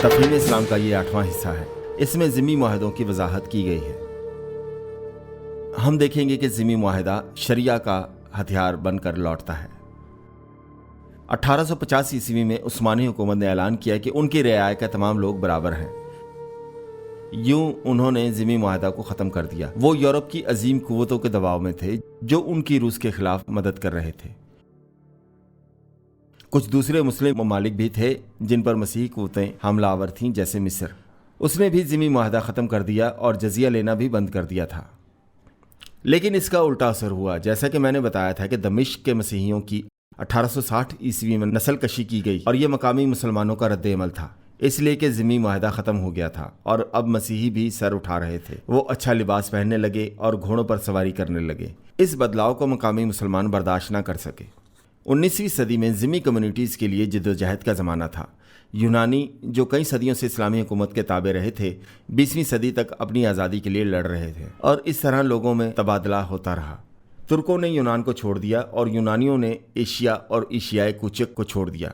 तफहीम इस्लाम का ये 8वां हिस्सा है। इसमें ज़िमी मुआहदों की वजाहत की गई है। हम देखेंगे कि ज़िमी मुआहदा शरिया का हथियार बनकर लौटता है। 1850 ईस्वी में उस्मानी हुकूमत ने ऐलान किया कि उनकी रियाया के तमाम लोग बराबर हैं। यूं उन्होंने ज़िमी मुआहदा को ख़त्म कर दिया। वो यूरोप की अजीम कुव्वतों के दबाव में थे जो उनकी रूस के खिलाफ मदद कर रहे थे। कुछ दूसरे मुस्लिम ममालिक भी थे जिन पर मसीही कुव्वतें हमलावर थीं, जैसे मिस्र। उसने भी ज़िमी मुआहदा ख़त्म कर दिया और जजिया लेना भी बंद कर दिया था। लेकिन इसका उल्टा असर हुआ। जैसा कि मैंने बताया था कि दमिश्क के मसीहियों की 1860 ईस्वी में नस्ल कशी की गई और यह मकामी मुसलमानों का रद्द अमल था, इसलिए कि ज़िमी मुआहदा ख़त्म हो गया था और अब मसीही भी सर उठा रहे थे। वो अच्छा लिबास पहनने लगे और घोड़ों पर सवारी करने लगे। इस बदलाव को मकामी मुसलमान बर्दाश्त न कर सके। 19वीं सदी में ज़िमी कम्युनिटीज़ के लिए जद्दोजहद का ज़माना था। यूनानी, जो कई सदियों से इस्लामी हुकूमत के ताबे रहे थे, 20वीं सदी तक अपनी आज़ादी के लिए लड़ रहे थे और इस तरह लोगों में तबादला होता रहा। तुर्कों ने यूनान को छोड़ दिया और यूनानियों ने एशिया और एशियाई कूचक को छोड़ दिया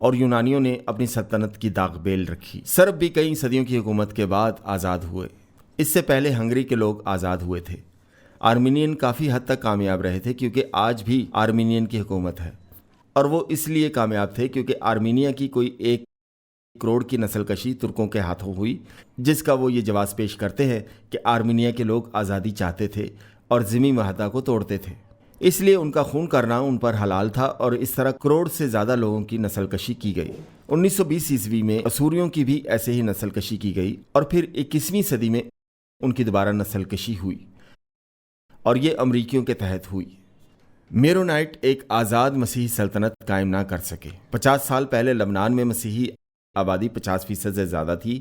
और यूनानियों ने अपनी सल्तनत की दाग बेल रखी। सर्ब भी कई सदियों की हुकूमत के बाद आज़ाद हुए। इससे पहले हंगरी के लोग आज़ाद हुए थे। आर्मीनियन काफ़ी हद तक कामयाब रहे थे क्योंकि आज भी आर्मीनियन की हुकूमत है, और वो इसलिए कामयाब थे क्योंकि आर्मीनिया की कोई 1 करोड़ की नस्लकशी तुर्कों के हाथों हुई, जिसका वो ये जवाब पेश करते हैं कि आर्मीनिया के लोग आज़ादी चाहते थे और ज़िमी मुआहदा को तोड़ते थे, इसलिए उनका खून करना उन पर हलाल था और इस तरह करोड़ से ज़्यादा लोगों की नस्लकशी की गई। 1920 ईस्वी में असूरियों की भी ऐसे ही नस्लकशी की गई और फिर 21वीं सदी में उनकी दोबारा नस्लकशी हुई और ये अमरीकियों के तहत हुई। मेरोनाइट एक आज़ाद मसीही सल्तनत कायम ना कर सके। 50 साल पहले लबनान में मसीही आबादी 50% से ज़्यादा थी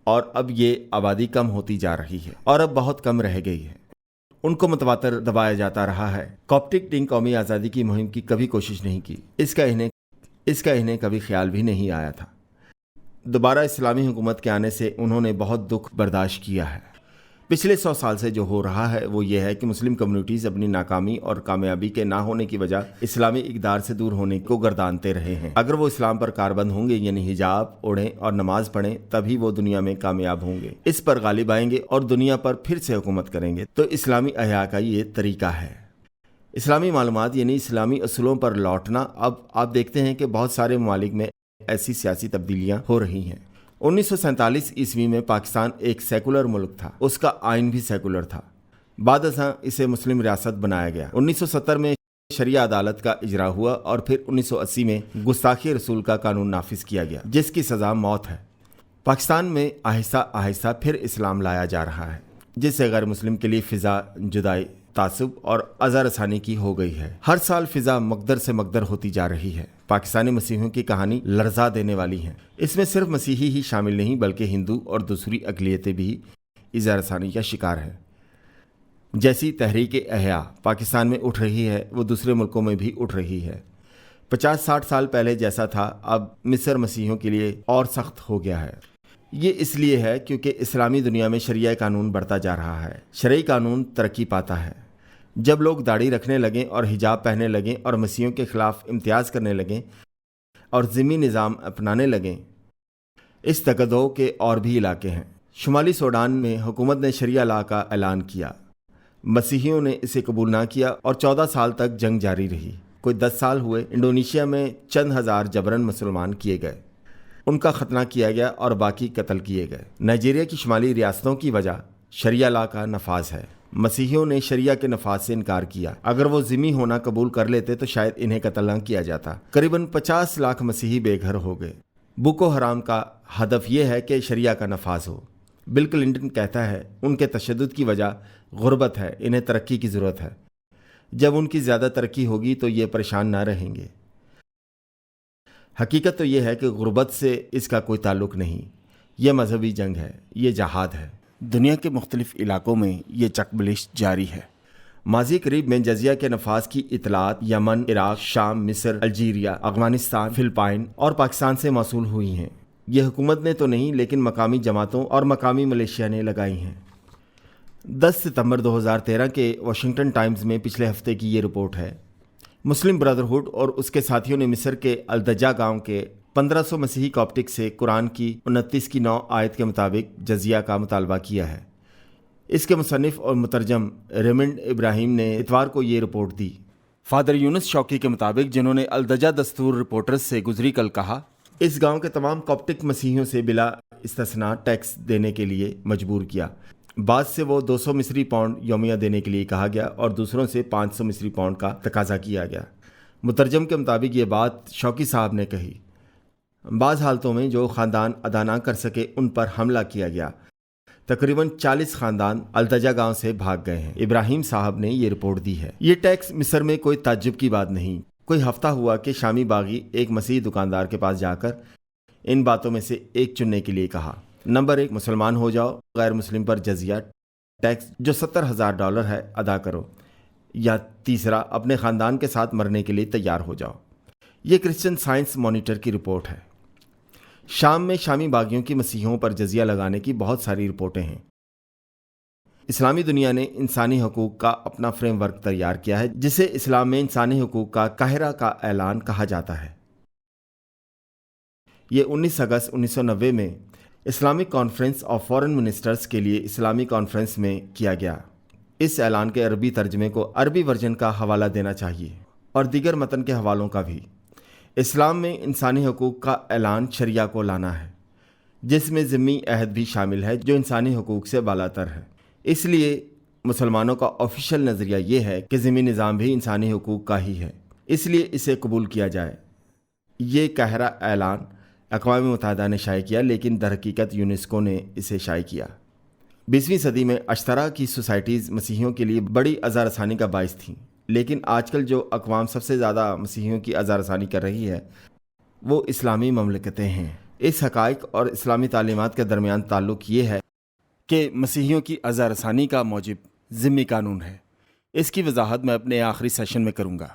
और अब ये आबादी कम होती जा रही है और अब बहुत कम रह गई है। उनको मतवातर दबाया जाता रहा है। कॉप्टिक टीम कौमी आज़ादी की मुहिम की कभी कोशिश नहीं की। इसका इन्हें कभी ख्याल भी नहीं आया था। दोबारा इस्लामी हुकूमत के आने से उन्होंने बहुत दुख बर्दाश्त किया है। पिछले 100 साल से जो हो रहा है वो ये है कि मुस्लिम कम्युनिटीज़ अपनी नाकामी और कामयाबी के ना होने की वजह इस्लामी इक़दार से दूर होने को गर्दानते रहे हैं। अगर वो इस्लाम पर कारबंद होंगे, यानी हिजाब ओढ़ें और नमाज पढ़ें, तभी वो दुनिया में कामयाब होंगे, इस पर गालिब आएंगे और दुनिया पर फिर से हुकूमत करेंगे। तो इस्लामी अहया का ये तरीका है। इस्लामी मालूमात यानी इस्लामी असूलों पर लौटना। अब आप देखते हैं कि बहुत सारे ममालिक में ऐसी सियासी तब्दीलियाँ हो रही हैं। 1947 ईस्वी में पाकिस्तान एक सेकुलर मुल्क था, उसका आइन भी सेकुलर था। बाद इसे मुस्लिम रियासत बनाया गया। 1970 में शरिया अदालत का इजरा हुआ और फिर 1980 में गुस्ताखी रसूल का कानून नाफिज किया गया, जिसकी सज़ा मौत है। पाकिस्तान में आहिस्ता आहिस्ता फिर इस्लाम लाया जा रहा है, जिससे गैर मुस्लिम के लिए फ़िज़ा जुदाई, तासुब और अज़ारसानी की हो गई है। हर साल फ़िज़ा मकदर से मकदर होती जा रही है। पाकिस्तानी मसीहियों की कहानी लर्जा देने वाली है। इसमें सिर्फ मसीही ही शामिल नहीं बल्कि हिंदू और दूसरी अक़लियतें भी अज़ारसानी का शिकार है। जैसी तहरीक अहया पाकिस्तान में उठ रही है, वो दूसरे मुल्कों में भी उठ रही है। 50-60 साल पहले जैसा था, अब मिस्र मसीहियों के लिए और सख्त हो गया है। ये इसलिए है क्योंकि इस्लामी दुनिया में शरिया कानून बढ़ता जा रहा है। शरई कानून तरक्की पाता है। जब लोग दाढ़ी रखने लगें और हिजाब पहनने लगें और मसीहियों के खिलाफ इम्तियाज़ करने लगें और ज़िमी निज़ाम अपनाने लगें। इस तकदो के और भी इलाके हैं। शुमाली सूडान में हुकूमत ने शरिया ला का ऐलान किया। मसीहियों ने इसे कबूल ना किया और 14 साल तक जंग जारी रही। कोई 10 साल हुए। इंडोनेशिया में चंद हज़ार जबरन मुसलमान किए गए, उनका खतना किया गया और बाकी कत्ल किए गए। नाइजीरिया की शुमाली रियासतों की वजह शरिया ला का नफाज है। मसीहियों ने शरिया के नफाज से इनकार किया। अगर वो ज़िमी होना कबूल कर लेते तो शायद इन्हें कत्ल न किया जाता। करीबन 50 लाख मसीही बेघर हो गए। बुको हराम का हदफ ये है कि शरिया का नफाज हो। बिल क्लिंटन कहता है उनके तशद्दुद की वजह गुर्बत है, इन्हें तरक्की की ज़रूरत है। जब उनकी ज़्यादा तरक्की होगी तो ये परेशान ना रहेंगे। हकीकत तो ये है कि गुर्बत से इसका कोई ताल्लुक़ नहीं। यह मजहबी जंग है, ये जहाद है। दुनिया के मुख्तलिफ इलाकों में ये चकबलिश जारी है। माजी करीब में जजिया के नफाज की इतलात यमन, इराक, शाम, मिस्र, अल्जीरिया, अफगानिस्तान, फिलिपाइन और पाकिस्तान से मौसूल हुई हैं। ये हुकूमत ने तो नहीं लेकिन मकामी जमातों और मकामी मलेशिया ने लगाई हैं। 10 सितंबर 2013 के वाशिंगटन टाइम्स में पिछले हफ्ते की ये रिपोर्ट है। मुस्लिम ब्रदरहुड और उसके साथियों ने मिस्र के अलदजा गांव के 1500 مسیحی کاپٹک سے قرآن کی 29 آیت کے مطابق جزیہ کا مطالبہ کیا ہے۔ اس کے مصنف اور مترجم ریمنڈ ابراہیم نے اتوار کو یہ رپورٹ دی۔ فادر یونس شوقی کے مطابق، جنہوں نے الدجا دستور رپورٹرز سے گزری کل کہا، اس گاؤں کے تمام کاپٹک مسیحیوں سے بلا استثناء ٹیکس دینے کے لیے مجبور کیا۔ بعض سے وہ 200 مصری پاؤنڈ یومیہ دینے کے لیے کہا گیا اور دوسروں سے 500 مصری پاؤنڈ کا تقاضا کیا گیا۔ مترجم کے مطابق یہ بات شوقی صاحب نے کہی۔ بعض حالتوں میں جو خاندان ادا نہ کر سکے ان پر حملہ کیا گیا۔ تقریباً 40 خاندان الدجا گاؤں سے بھاگ گئے ہیں۔ ابراہیم صاحب نے یہ رپورٹ دی ہے۔ یہ ٹیکس مصر میں کوئی تعجب کی بات نہیں۔ کوئی ہفتہ ہوا کہ شامی باغی ایک مسیحی دکاندار کے پاس جا کر ان باتوں میں سے ایک چننے کے لیے کہا۔ نمبر 1، مسلمان ہو جاؤ، غیر مسلم پر جزیہ ٹیکس جو $70,000 ہے ادا کرو، یا تیسرا، اپنے خاندان کے ساتھ مرنے کے لیے تیار ہو جاؤ۔ یہ کرسچن سائنس مانیٹر کی رپورٹ ہے۔ شام میں شامی باغیوں کی مسیحیوں پر جزیہ لگانے کی بہت ساری رپورٹیں ہیں۔ اسلامی دنیا نے انسانی حقوق کا اپنا فریم ورک تیار کیا ہے، جسے اسلام میں انسانی حقوق کا قاہرہ کا اعلان کہا جاتا ہے۔ یہ 19 اگست 1990 میں Islamic conference of foreign ministers کے لیے اسلامی کانفرنس میں کیا گیا۔ اس اعلان کے عربی ترجمے کو عربی ورژن کا حوالہ دینا چاہیے اور دیگر متن کے حوالوں کا بھی۔ اسلام میں انسانی حقوق کا اعلان شریعہ کو لانا ہے، جس میں ذمی عہد بھی شامل ہے جو انسانی حقوق سے بالاتر ہے۔ اس لیے مسلمانوں کا آفیشیل نظریہ یہ ہے کہ ذمی نظام بھی انسانی حقوق کا ہی ہے، اس لیے اسے قبول کیا جائے۔ یہ قاہرہ اعلان اقوام متحدہ نے شائع کیا، لیکن در حقیقت یونیسکو نے اسے شائع کیا۔ 20ویں صدی میں اشترا کی سوسائٹیز مسیحیوں کے لیے بڑی اذا رسانی کا باعث تھیں، لیکن آج کل جو اقوام سب سے زیادہ مسیحیوں کی اذا رسانی کر رہی ہے وہ اسلامی مملکتیں ہیں۔ اس حقائق اور اسلامی تعلیمات کے درمیان تعلق یہ ہے کہ مسیحیوں کی اذا رسانی کا موجب ذمی قانون ہے۔ اس کی وضاحت میں اپنے آخری سیشن میں کروں گا۔